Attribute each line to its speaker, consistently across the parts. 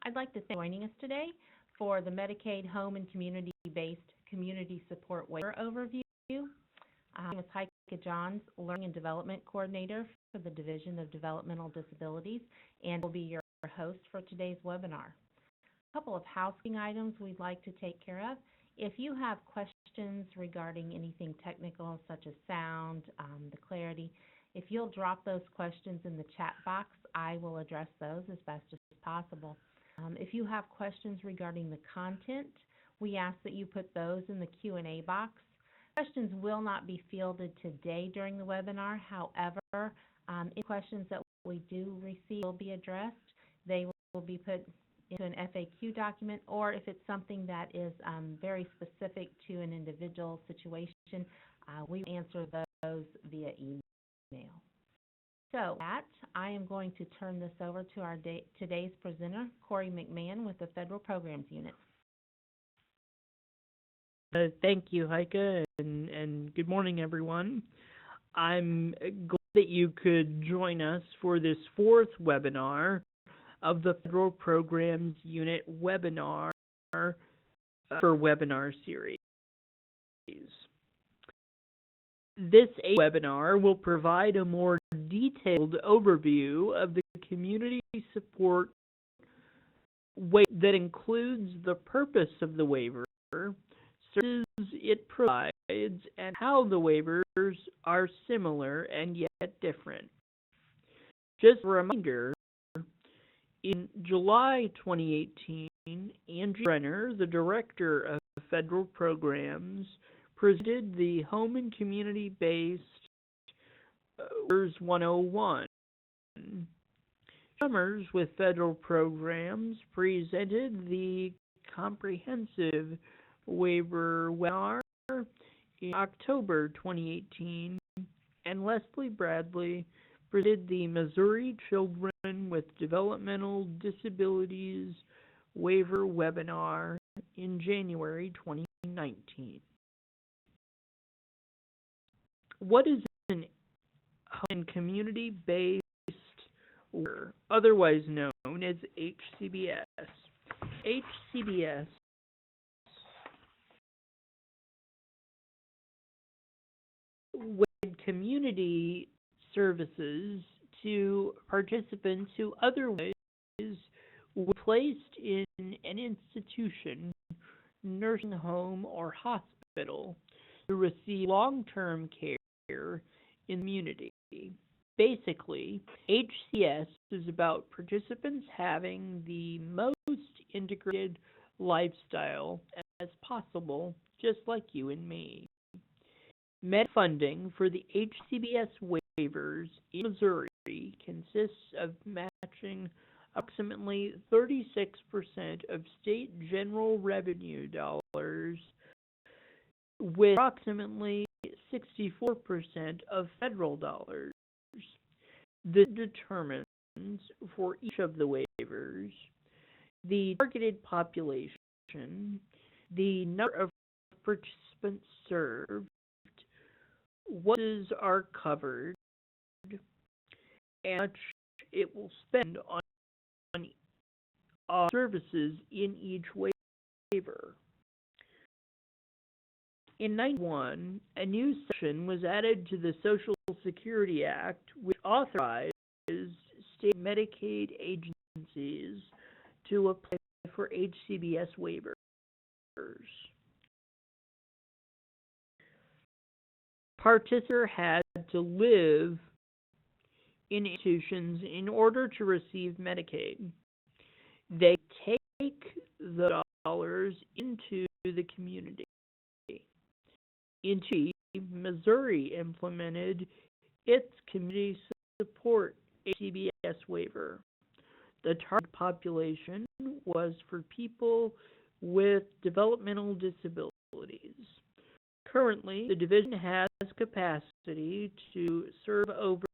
Speaker 1: I'd like to thank you for joining us today for the Medicaid Home and Community-Based Community Support Waiver Overview. My name is Heike Johns, Learning and Development Coordinator for the Division of Developmental Disabilities, and will be your host for today's webinar. A couple of housekeeping items we'd like to take care of. If you have questions regarding anything technical such as sound, the clarity, if you'll drop those questions in the chat box, I will address those as best as possible. If you have questions regarding the content, we ask that you put those in the Q&A box. Questions will not be fielded today during the webinar. However, any questions that we do receive will be addressed. They will be put into an FAQ document, or if it's something that is very specific to an individual situation, we answer those via email. So, I am going to turn this over to our today's presenter, Corey McMahon with the Federal Programs Unit.
Speaker 2: Thank you, Heike, and good morning, everyone. I'm glad that you could join us for this fourth webinar of the Federal Programs Unit webinar for webinar series. This webinar will provide a more detailed overview of the community support waiver that includes the purpose of the waiver, services it provides, and how the waivers are similar and yet different. Just a reminder, in July 2018, Andrew Brenner, the Director of Federal Programs, presented the Home and Community-Based Waivers 101. Summers with Federal Programs presented the Comprehensive Waiver webinar in October 2018, and Leslie Bradley presented the Missouri Children with Developmental Disabilities Waiver webinar in January 2019. What is an home and community-based waiver, otherwise known as HCBS? HCBS with community services to participants who otherwise were placed in an institution, nursing home, or hospital to receive long-term care in the community. Basically, HCS is about participants having the most integrated lifestyle as possible, just like you and me. Med funding for the HCBS waivers in Missouri consists of matching approximately 36% of state general revenue dollars with approximately 64% of federal dollars. This determines for each of the waivers the targeted population, the number of participants served, what are covered, and how much it will spend on services in each waiver. In 1991, a new section was added to the Social Security Act, which authorized state Medicaid agencies to apply for HCBS waivers. Participants had to live in institutions in order to receive Medicaid. They take the dollars into the community. In 2020, Missouri implemented its community support HCBS waiver. The target population was for people with developmental disabilities. Currently, the division has capacity to serve over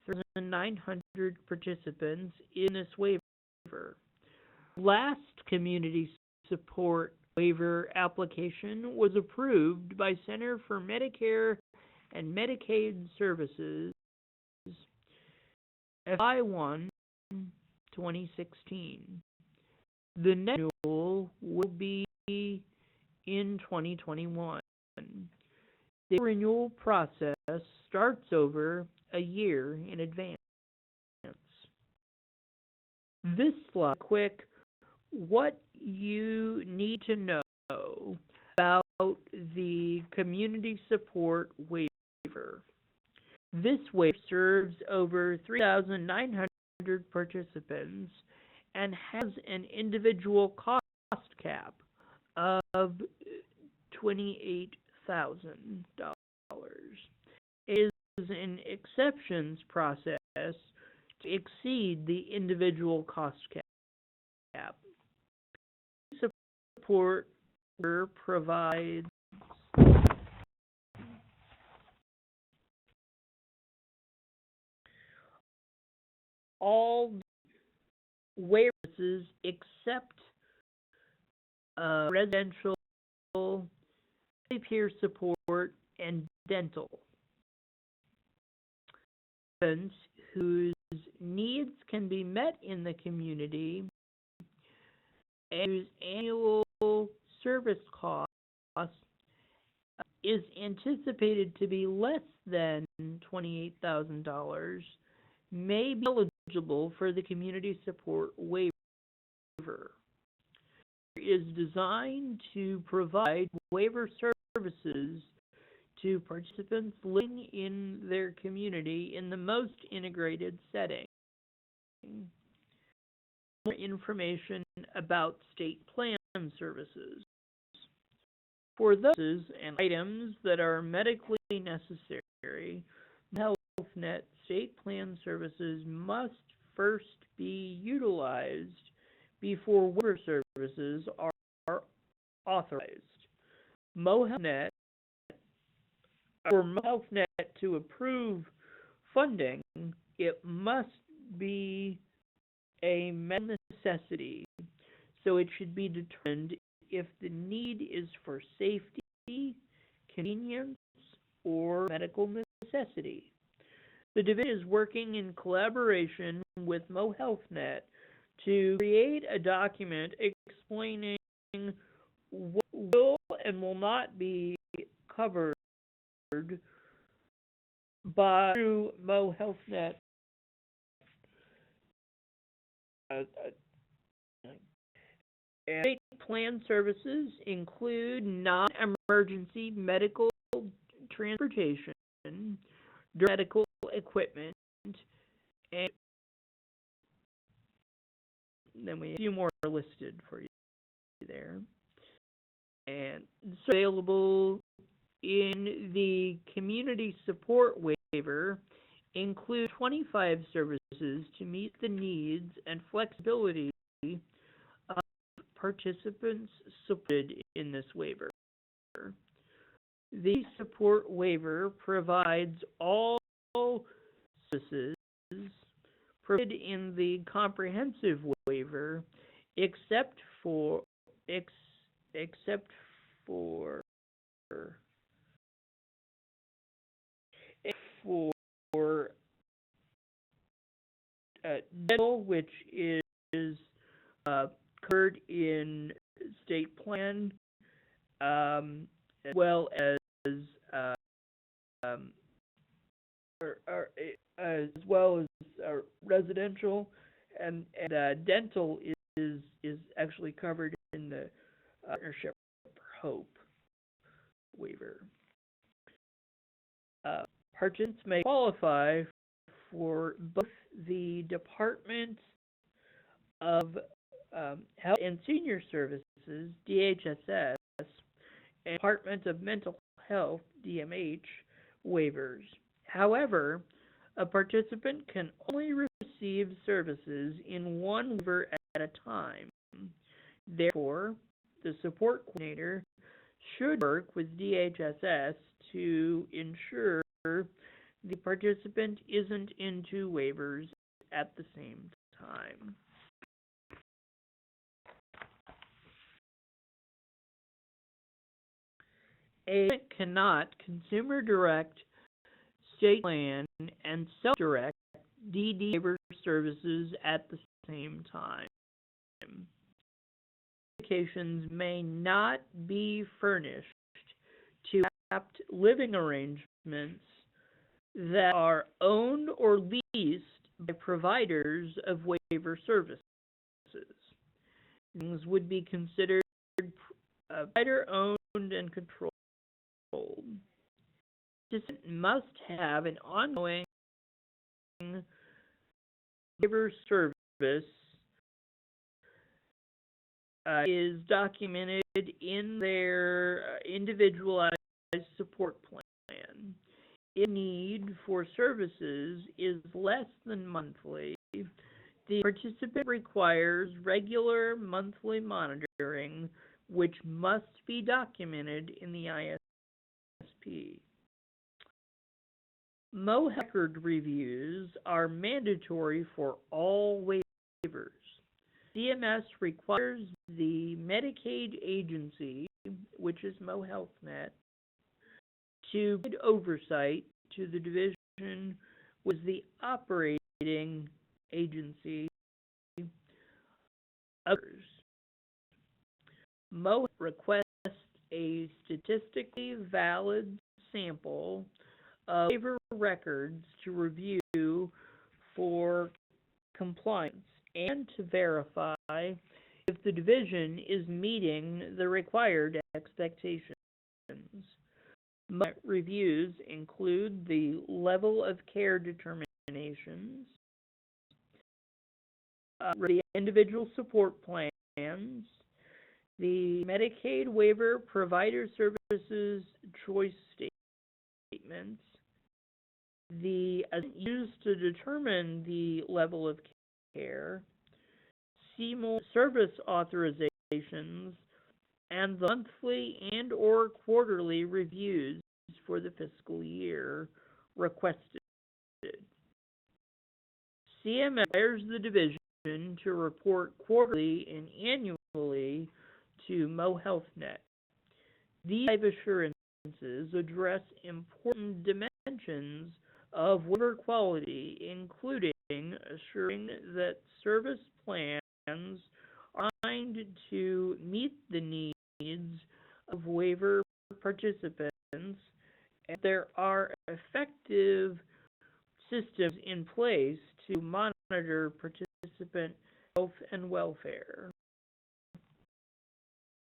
Speaker 2: 3,900 participants in this waiver. Last community support waiver application was approved by Center for Medicare and Medicaid Services FY1 2016. The next renewal will be in 2021. The renewal process starts over a year in advance. This slide, quick, what you need to know about the community support waiver. This waiver serves over 3,900 participants and has an individual cost cap of $28,000. It is an exceptions process to exceed the individual cost cap. Support provides all waivers except residential, peer support, and dental. Participants whose needs can be met in the community and whose annual service cost is anticipated to be less than $28,000 may be eligible for the community support waiver. It is designed to provide waiver services to participants living in their community in the most integrated setting. More information about state plan services. For those and items that are medically necessary, HealthNet state plan services must first be utilized before waiver services are authorized. For HealthNet to approve funding, it must be a medical necessity, so it should be determined if the need is for safety, convenience, or medical necessity. The division is working in collaboration with HealthNet to create a document explaining what will and will not be covered by through HealthNet. State plan services include non-emergency medical transportation, medical equipment, and then we have a few more listed for you there. And so available in the community support waiver include 25 services to meet the needs and flexibility of participants supported in this waiver. The support waiver provides all services provided in the comprehensive waiver except for dental, which is covered in state plan, as well as residential, and dental is actually covered in the Partnership for Hope waiver. Participants may qualify for both the Department of Health and Senior Services, DHSS, and Department of Mental Health, DMH, waivers. However, a participant can only receive services in one waiver at a time. Therefore, the support coordinator should work with DHSS to ensure the participant isn't in two waivers at the same time. A cannot consumer direct, state plan, and self-direct DD waiver services at the same time. modifications may not be furnished to adapt living arrangements that are owned or leased by providers of waiver services. Things would be considered provider-owned and controlled. Participant must have an ongoing waiver service is documented in their individualized support plan. If need for services is less than monthly, the participant requires regular monthly monitoring, which must be documented in the ISP. MO record reviews are mandatory for all waivers. CMS requires the Medicaid agency, which is Mo Health Net, to give oversight to the division was the operating agency of others. Mo requests a statistically valid sample of waiver records to review for compliance and to verify if the division is meeting the required expectations. Reviews include the level of care determinations, the individual support plans, the Medicaid waiver provider services choice statements, the used to determine the level of care, CMO service authorizations, and the monthly and or quarterly reviews for the fiscal year requested. CMS requires the division to report quarterly and annually to Mo Health Net. These type assurances address important dimensions of waiver quality, including assuring that service plans are designed to meet the needs of waiver participants, and there are effective systems in place to monitor participant health and welfare.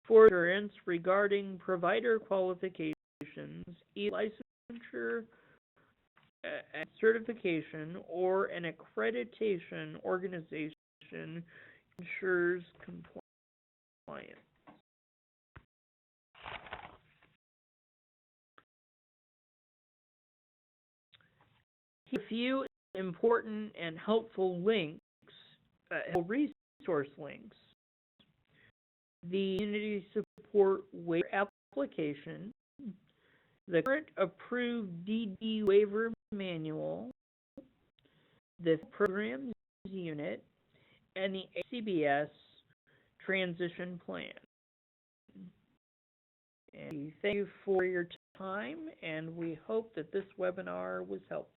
Speaker 2: For assurance regarding provider qualifications, licensure, certification, or an accreditation organization ensures compliance. A few important and helpful links, resource links. The Community Support Waiver Application, the current approved DD Waiver Manual, the Programs Unit, and the ACBS Transition Plan. And we thank you for your time, and we hope that this webinar was helpful.